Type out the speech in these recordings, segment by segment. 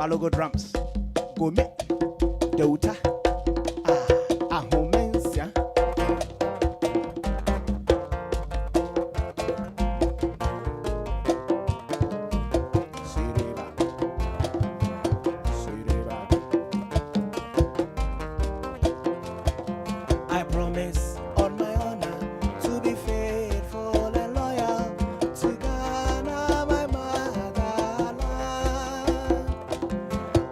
Balogo drums. Go me. Dauta. Ahomensia. I promise on my honor to be faithful and loyal to Ghana, my motherland.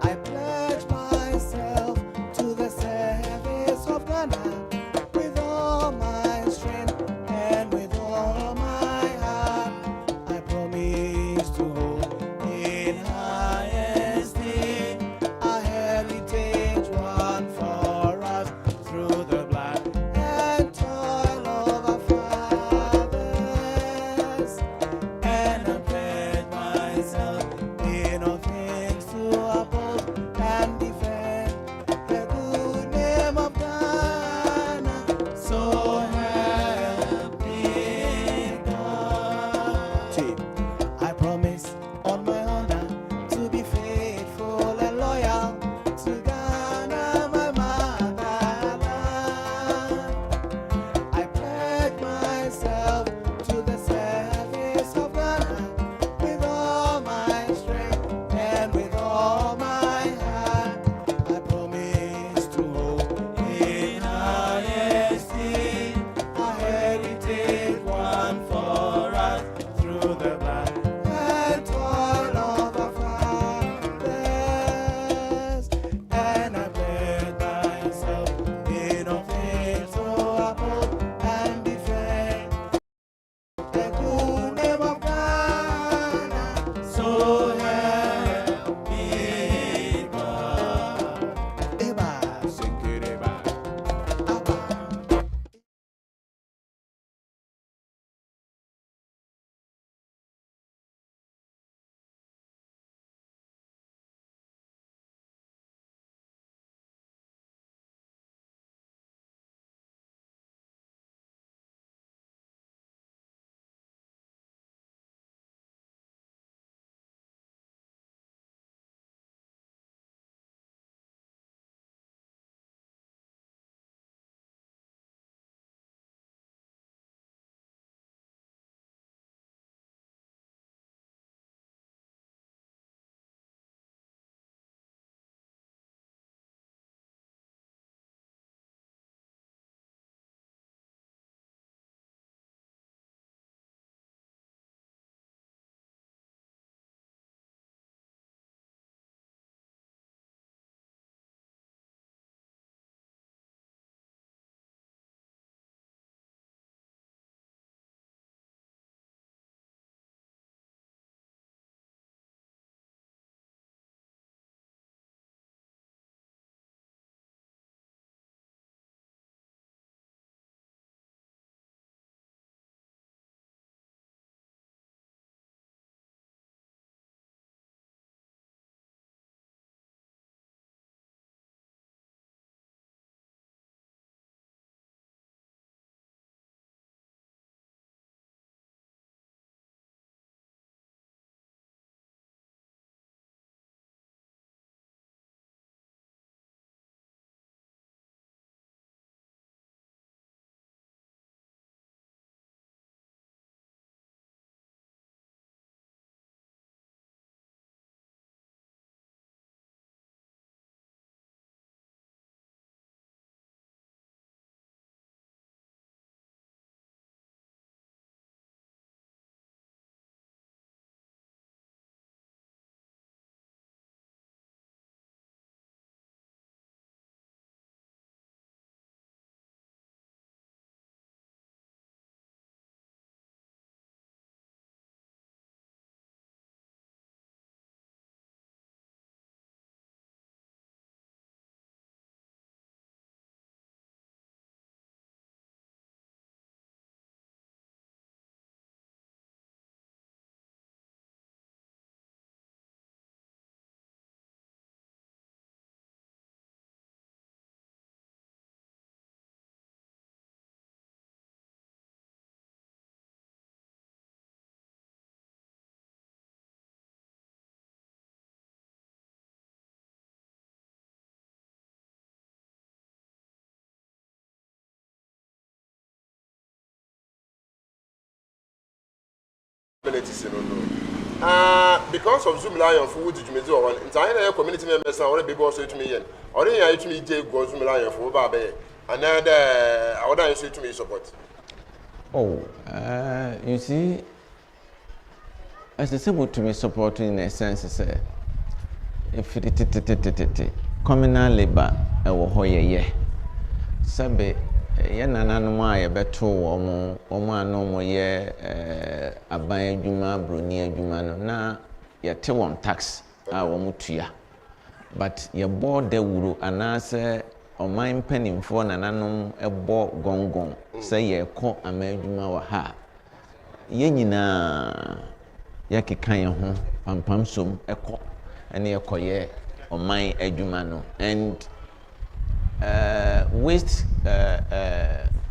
I pledge myself to the communities because of Zoomlion for what did you do one entire community members are already also to me already I to me go Zoomlion for Babe and then I would say to me support. Oh, you see, as I said to me supporting in a sense, if it communal labor, I will hoye Sabe, Yananuma, a better woman, no more ye a buy Juma, Brunia Jumano, na ya tewon tax, our mutia. But your board de wuru, and answer on my penny for nananum a bo gong say ye ko amejuma wa ha. Yenina yaki kanya hon, pampam sum eko, and ye koye on my ejumano. And waste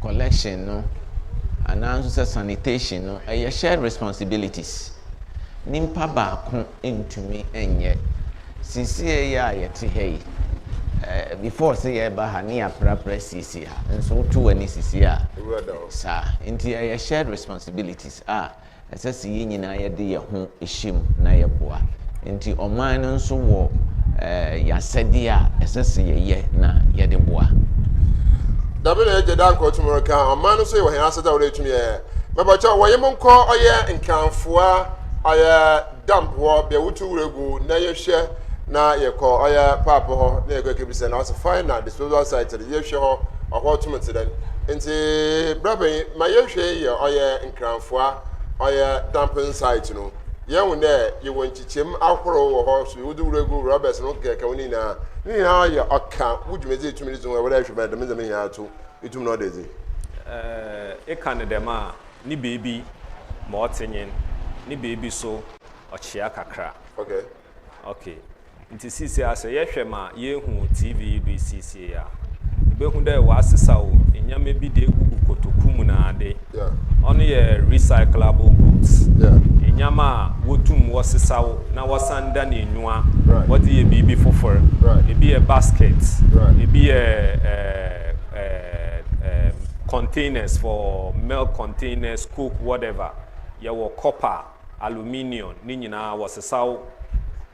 collection no and also sanitation no shared responsibilities nimpa baako ntumi enye sisi ya yete hey before say ya ba ha ne aprapra sisi ha nso to wani sisi ha sa nti shared responsibilities esese yi nyina ye de ye ho ehim na ye boa nti oman no nso wo yasedia esese ye na ye de boa Dabele eje dankwa tomorrow kan amanu so ye wo hen aseda wo etumi ye mebacha wo yem nko oye nkanfoa oye damp wo be wutu wuregu na ye hwe na ye ko oye papa ho na ye ko kebise na so final disposal site ye hwe ho oho tumete den nti brabe ma ye hwe ye oye nkanfoa oye damping site no ye wonde ye wonchichem akworo wo ho so wudu wuregu robbers no keke woni na ni ha ya aka wudumeze etumi zo we wada hwe ba dem ya to etum no deze e kan dem a ni baby ma otenyen ni baby so ochia kakra okay nti sisi ase ye hwe ma ye hu tv do sisi ya be hu de wa asesa o enyame bi de gugu kotokum na ade ono ye recyclable goods enyama wotum wasesa o na wasanda na enua what ye bibi fofor e be a basket e be a containers for milk containers cook whatever ye wo copper aluminium ni nyina wasesa o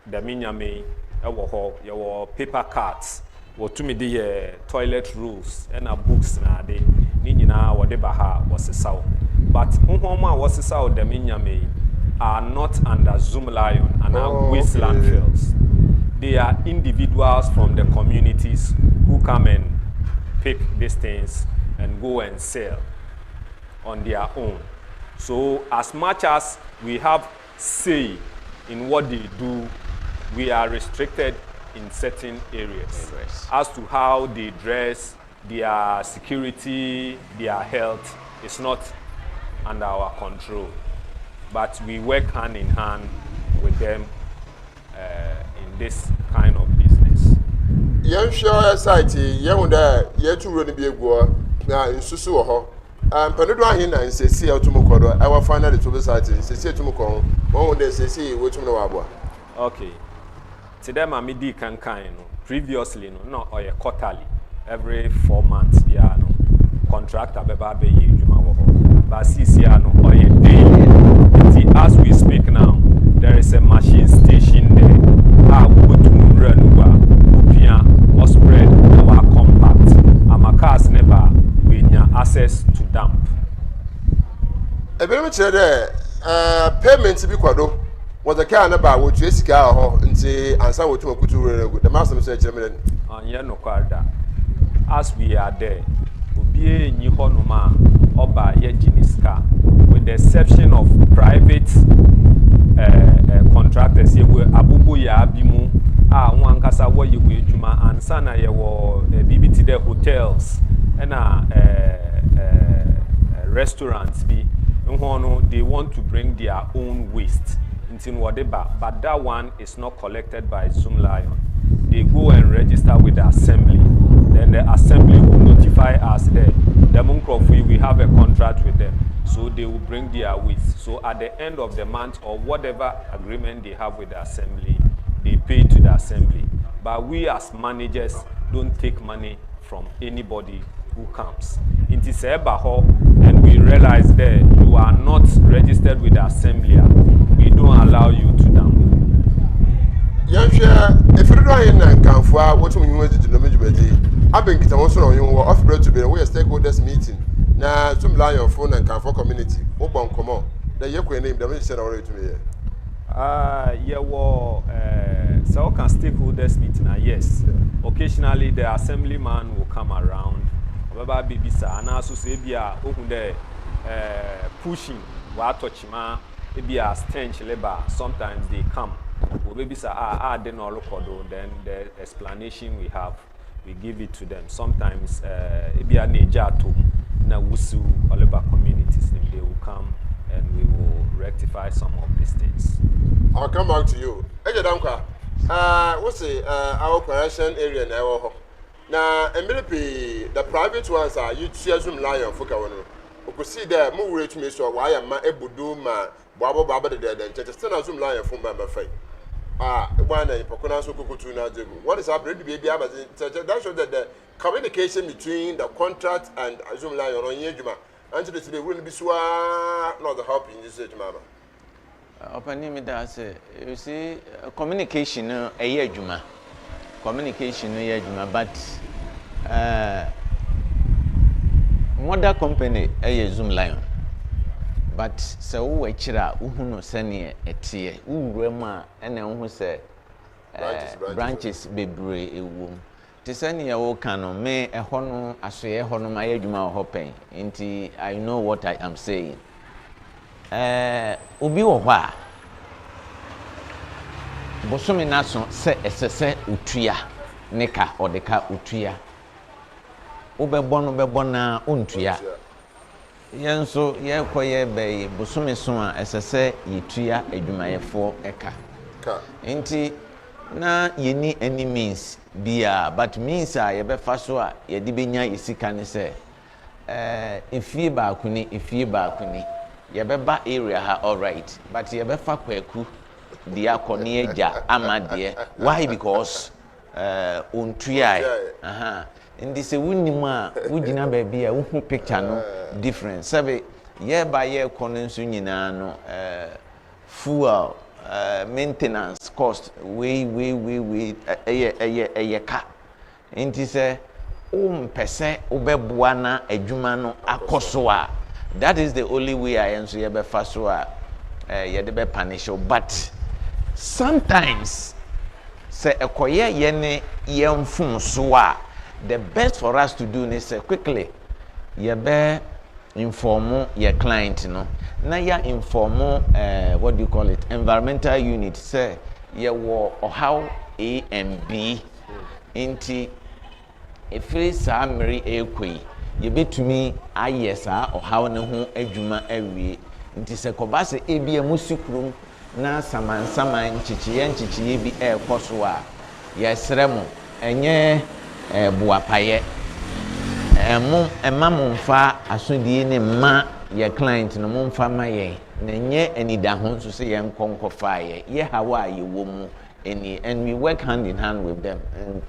da minyame e wo ho ye wo paper cards wotumi de ye toilet rolls and books na ade ni nyina wo de ba ha wasesa o but nhoma wasesa o da minyame are not under Zoomlion and are with Landfills. They are individuals from the communities who come and pick these things and go and sell on their own. So as much as we have say in what they do, we are restricted in certain areas as to how they dress, their security, their health is not under our control. But we work hand in hand with them in this kind of business. Yen sure society yen da ye tu ro ni bi egu na nsusu wo ho panedo ahin na nsesi otumokodo I will find the to society nsesi otumokon won dey nsesi wotum na wabo. Okay, today ma me di kankan no previously no oye quarterly every 4 months bia no contractor beba be ye adwuma wo ho ba sisi no oye daily. As we speak now, there is a machine station there. We go to Opia or spread our compact. Our cars never we have access to dump. A very much there. Payment to be quado. What the car never would you seek out and say, and so to go the master search a minute. No quarter. As we are there, Obie Nihonoma Oba Yejiniska. With the exception of private contractors, here were Abubu ya Abimu, Wankasa, where you will Juma and Sana, BBT the hotels and restaurants. They want to bring their own waste into whatever, but that one is not collected by Zoomlion. They go and register with the assembly. Then the assembly will notify us there. The Munkrofi, we have a contract with them. So they will bring their waste. So at the end of the month or whatever agreement they have with the assembly, they pay to the assembly. But we as managers don't take money from anybody who comes. It is Ebaho, and we realize that you are not registered with the assembly. We don't allow you to dump. If you don't know NKANFOA, what we want to do, I've been getting also on your offer to be a stakeholders meeting. Now, Zoomlion phone and NKANFOA community. Open come on. The Yoko name, the minister already to me. Yeah, well, so can stakeholders meeting, yes. Occasionally, the assemblyman will come around. Baba baby sa and also say bia open there pushing wa touchma e bia stench labor. Sometimes they come we baby sa they no look then the explanation we have we give it to them. Sometimes e bia neja to na wusu labor communities they will come and we will rectify some of these things. I'll come back to you. NKANFOA, what's our operation area now? Now, immediately the private ones are you see Zoomlion for Kawana. You could see there move rich me so why am I able to do my Baba the dead and just still Zoomlion from my face. One a Pocona so to now. What is happening to be able to that shows that the communication between the contract and Zoomlion on Yejuma until today wouldn't be so not the help in this age, Mama. Opening me that you see communication a year Juma. Communication but mother company Zoomlion but so we chira uhuno sene etie uwrema ene hu se branches bebre ewom te sene wo kano me eho no asoye ho no mayadwuma ho pen nti I know what I am saying obi wo ho a bosome naso se esese utua nika odeka utua ubebọ na ontua yenso ye koye be bosome so a esese yetua adwumayefo eka nti na yeni any means bia but means a ye be fa so a ye de benya yesika ne se efie ba akuni ye be ba area ha all right but ye be fa kwaku dia koni eja amade why because ontuai ndi se wunnim a wugina ba bia wo picture no different sabe ye ba ye kono nso nyina no fuel maintenance cost we ka nti se mpese obeboa na adwuma no akoso a that is the only way I enso ye be fa so a ye de be punish but sometimes say ekoye yene yemfun so a the best for us to do is quickly ye be inform your client no na ya inform what do you call it environmental unit say ye wo how A and B inti efiri saa mmeri ekoi ye betumi aye saa how ne ho adwuma awie nti se kobase ebia musikurum na saman nchichiye bi ekoso a yesre mo enye buapaye emma momfa asodie ne ma ye client no momfa ma ye na nye anida ho nso se ye nkonkofa ye hawa ye wo mu eni and we work hand in hand with them and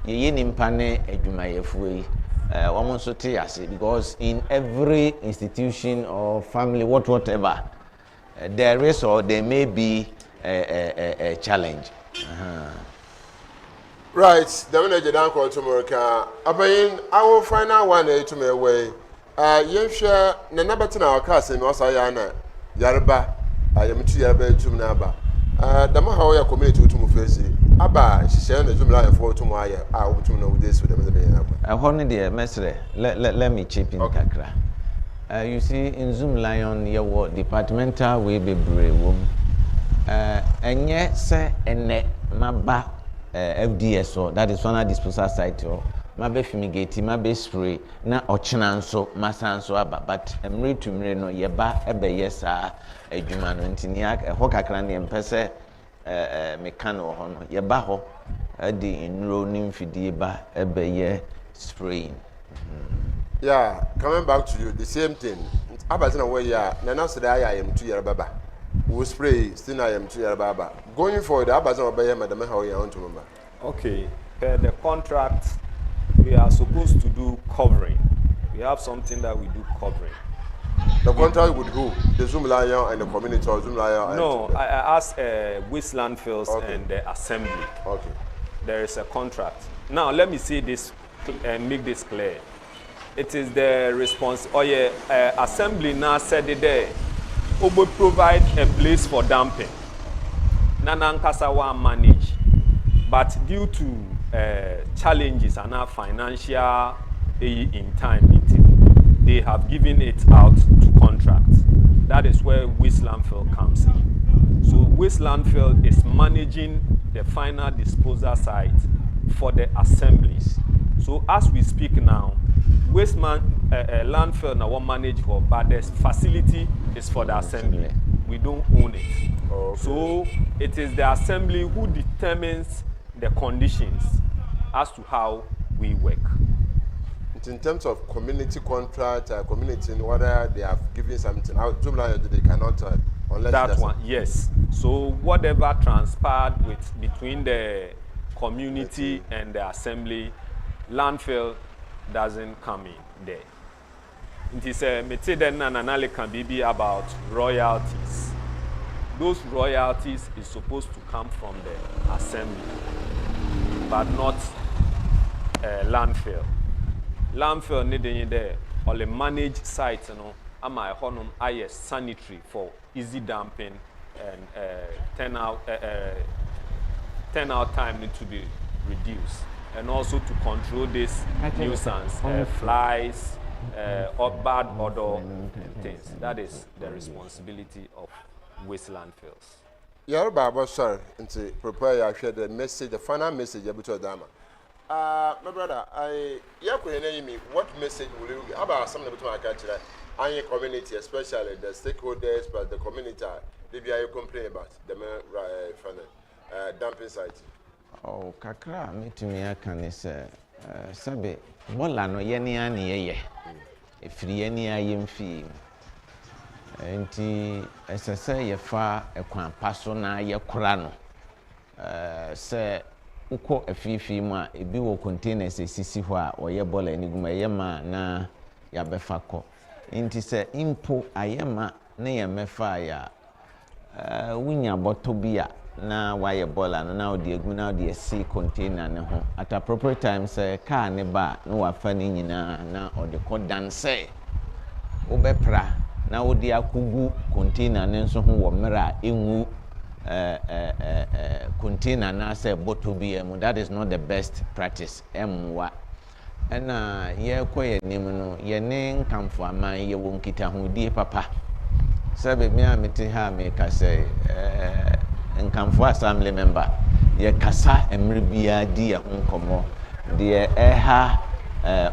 ye nimpa ne adwumayefo yi womo so te ase because in every institution or family whatever there is or there may be a challenge. Right, the manager down called tomorrow. Abayin, our final one to me away. Yesha, Nanabatina, our cousin, was Ayana, Yarba, I am to Yarba to Naba. The Mahawa community to Mufesi. Abba, she said, the Zoomlion for tomorrow. I want to know this with them. I want dear Mestre, let me chip in Kakra. You see, in Zoomlion, your departmental will be brave. And yet, say, and maba FDS, or that is one disposal site, or mabe fumigate, mabe spray, na ochinanso, masanso aba, but emri to no yeba, ebe yes, a jumano, intiniak, a hokakran, and pese mecano hono, yebaho, di in ronin fidiba, ebe ye spraying. Yeah, coming back to you, the same thing. Abazina way ya, Nana said I am 2 year baba. We spray, still I am 2 year baba. Going forward, Abazina obey Madame how you want to remember. Okay, per the contract, we are supposed to do covering. We have something that we do covering. The contract with who? The Zoomlion and the community, or Zoomlion? No, I asked West Landfills and the assembly. Okay. There is a contract. Now, let me see this and make this clear. It is the response. Assembly now said it there. We provide a place for dumping. Nanankasa will manage, but due to challenges and our financial in time, they have given it out to contract. That is where West Landfill comes in. So West Landfill is managing the final disposal site for the assemblies. So as we speak now, West Landfill now manage for, but the facility is for the assembly. We don't own it. Okay. So it is the assembly who determines the conditions as to how we work. In terms of community contract, community, whether they have given something out, Zoomlion, they cannot unless that one. Yes. So whatever transpired between the community and the assembly, landfill doesn't come in there. It is a metadon and analysis can be about royalties. Those royalties is supposed to come from the assembly, but not landfill. Landfill needing there or the managed site, am I honum IS sanitary for easy dumping and turnout time need to be reduced, and also to control this nuisance, flies, or bad odor things. That is the responsibility of waste landfills. Yeah, Baba, sir, and to prepare you share the message, the final message about Dama. My brother, what message will you give about something between our country and community, especially the stakeholders, but the community, they be complain about the dumping site? Oh, kakra, me to me, I can say, Sabe, Bola no yeni ani if yeni ayem fi. Enti, as I say, ye fa a quan persona ye kurano. Say, uko efifi ma ebi wo containers esisi ho a oye bola eniguma yema na ya befa ko nti se impo ayema na ya mefa ya wunya boto bia na waye bola na odi egu na odi esi container ne ho at appropriate time se car ne ba na wafa ni nyina na odi ko danse obepra na odi akugu container ne nso ho wo mera enwu container na say bottle BM. That is not the best practice. Mwa na ye koye nim no ye ne NKANFOA man ye won kita ho die papa sabe me amete ha me ka say NKANFOA assembly member ye kasa emre bia di ho nkomo de ha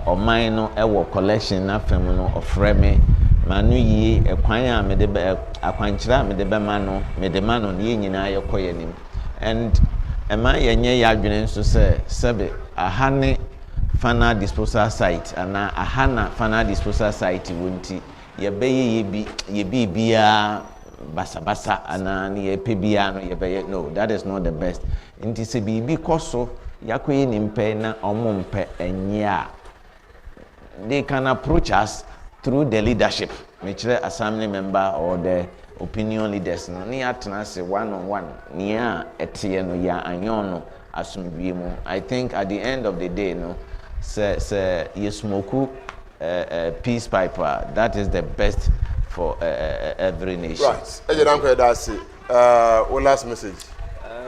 oman no ewo collection na fam no ofreme manu yi ekwan a me de akwankyira me de be mano me de mano ne nyina ye koye nim and ema ye nye ya adwene nso se sebe ahane final disposal site ana ahana final disposal site wonti ye beye ye bi bia basa ana ne ye pebia no ye beye no, that is not the best. Nti se bi koso yakoye nimpe na omompe enya, they can approach us through the leadership, which the assembly member or the opinion leaders. No, ni atna se one on one. Niya etie no ya anyono asumbimu. I think at the end of the day, no, se yesmoku peace piper. That is the best for every nation. Right. Ejedanko that's it. What last message?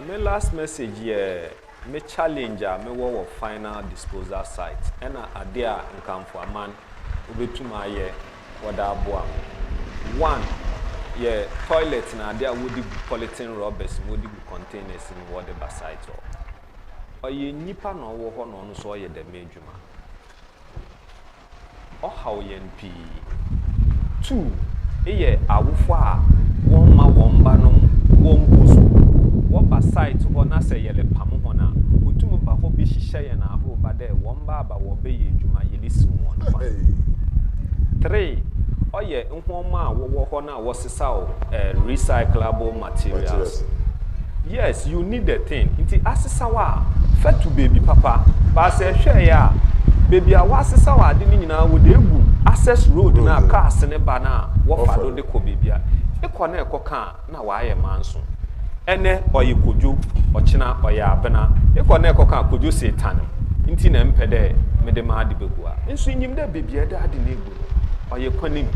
My last message here. Me challenger me wo final disposal site ena ade a NKANFOA man obetuma ye wada aboa one ye toilet na ade a wodi polythene rubbers wodi containers in whatever site o ye nipa na wo ho no so ye da medwuma o haw ye npi two eye awofo a won ma won ba no won koso wo ba site ho na se ye le pam ho na otumu ba ho bi hihye ye na ho ba de won ba wo be ye dwuma ye lisi won ba 3 oye nhoma a wo ho na wo sesa recyclable materials. Yes, you need the thing. Inti asesa wa fa to baby papa ba se hwe ya baby a wasesa wade ni nyina wo de egu access road na cars ne ba na wo fa do de ko baby a ekọ na ekoka na waye manso ene oye kodwo ochina oye abena ekọ na ekoka kodwo setan nti na mpede me de ma de begu a nso nyim da baby e da de na egu oye kwanim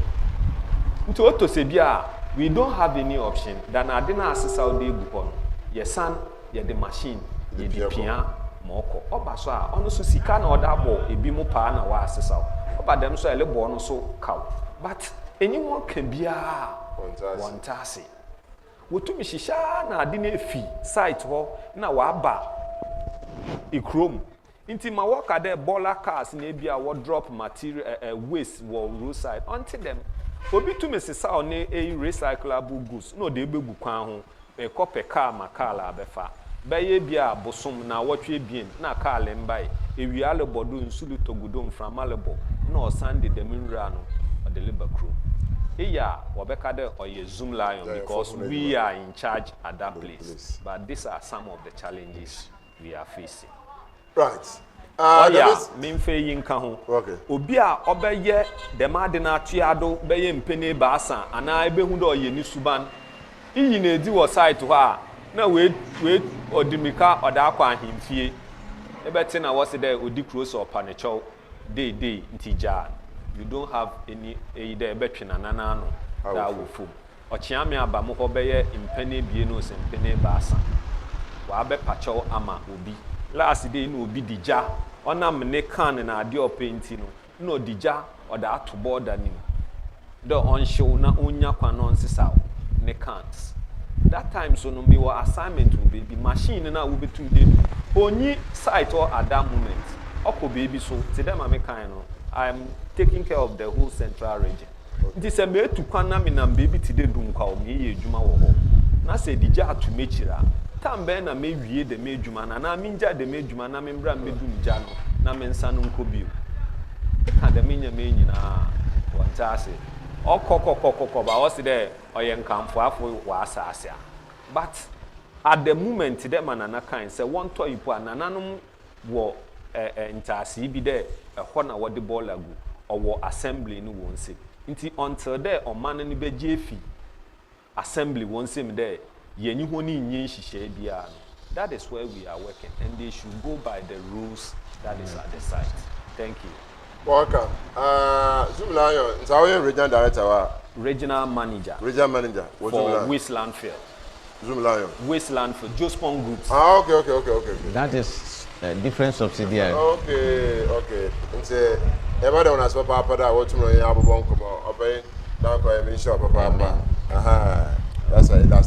nti oto se bia we don't have any option than ade na asesa wo de egu ho no ye san ye de machine ye de pia moko oba so a ono so sika na oda bo ebi mu pa na wa asesa oba dem so ele bo no so kaw but enyi won ka bia wontase wotumi shisha na ade na efi site ho na wa ba ikrom inti ma work there bola cars na bia wo drop material waste wo roadside until them obi tumi sesa on e recyclable goods no de ebebu kwan ho e kope car makala abefa bɛyɛ bia bosom na wɔtwe bien na kaa lembai ewi ale bodo nsulu togudo mframa lebo na osande de minra no ode liba crew eya wɔbɛka de oye Zoomlion because we are in charge at that place but these are some of the challenges we are facing right memfe yi nka ho okay obi a ɔbɛyɛ demade na atuado bɛyɛ mpene baasa ana ebehu de oye ni suban iyi na edi wɔ site ho a na we odimika oda akwa ahimfie ebete na wose there odi close up anicho day ntija you don't have any either betwe na nana no da wo fom ochiame aba mo ho beye impene bie no se impene baasa wa be pacho ama obi last day no obi dija onam ne kan na ade openti no na odija oda ato border nim do onshow na onya kwa no nsesa ne cans that time so no be wa assignment will be machine na wo betu dey onyi site or at that moment oko baby so to them am kind no I am taking care of the whole central region nti se me etu kwan na me na baby ti dey dun kwa o me ye adwuma wo ho na se dija atu mechira tambe na me wie de me adwuma na me nja de me adwuma na me mbra me dum ja no na me nsa no nko bio ka de me nya me nyina wonta ase okokokokoko ba wose there oye nkanfo afo wa asase but at the moment them anana kan say one to ipo anananom wo ntase bi there ho na wo de ball agu owo assembly ni won se nti until there oman ni beje fi assembly won se me there yenyi ho ni nyin hihye bia that is where we are working and they should go by the rules that is at the site. Thank you. Welcome. Zoomlion, it's our regional director. Regional manager. Regional manager. For Landfills. Zoomlion. Landfills. Jospon Groups. Ah, okay. That is a different subsidiary. Okay. And say, everybody when I saw Papa that what tomorrow you have a bon come out. Obey. Don't call me shop, Papa. Aha. That's it. I'm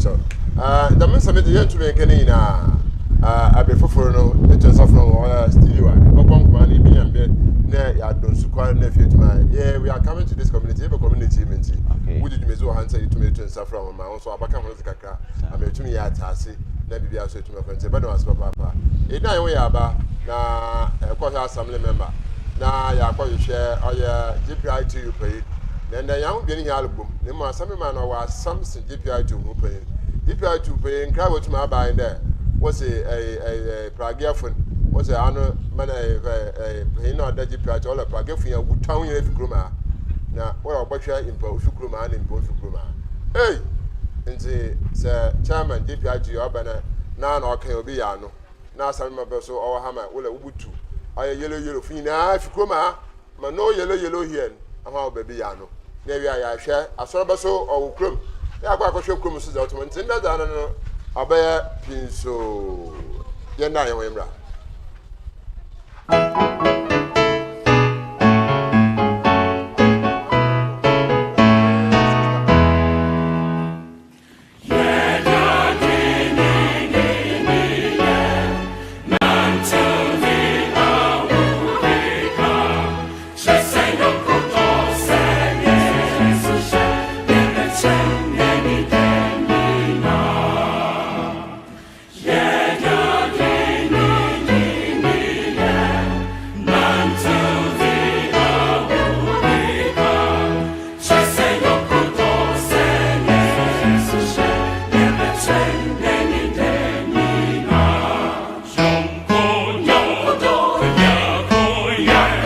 sure. The men submit the young to me Kenina. I be for no. Let us off from studio. Obon come and be and be. Yeah, don't square nephew to my. Yeah, we are coming to this community. A community meeting. Okay. Would you mean so handsome to me to suffer from my own? So I become a kaka. I mean to me at Tassi. Never be also to my friends. But no, as Papa. It now we are ba na quite assembly member. Now you are quite share or your GPI to you pay. Then the young beginning album. The more some man or something GPI to who pay. GPI to pay and crowd to my buy there. Was a Pragiafon. Was a honor man a know that GPI all a Pragiafon would town you if Gruma. Now, what about your impose Gruma and impose Gruma? Hey! And say, Sir Chairman, GPI to your banner, now KPOBI. Now, some of us or hammer will a wood too. I a yellow fina, if Gruma, but no yellow here, and how baby Yano. Maybe I share a sorbaso or crum. They are quite a show crumbs out when Tinder than a bear pinso. Yena Wembra. Yeah. yeah.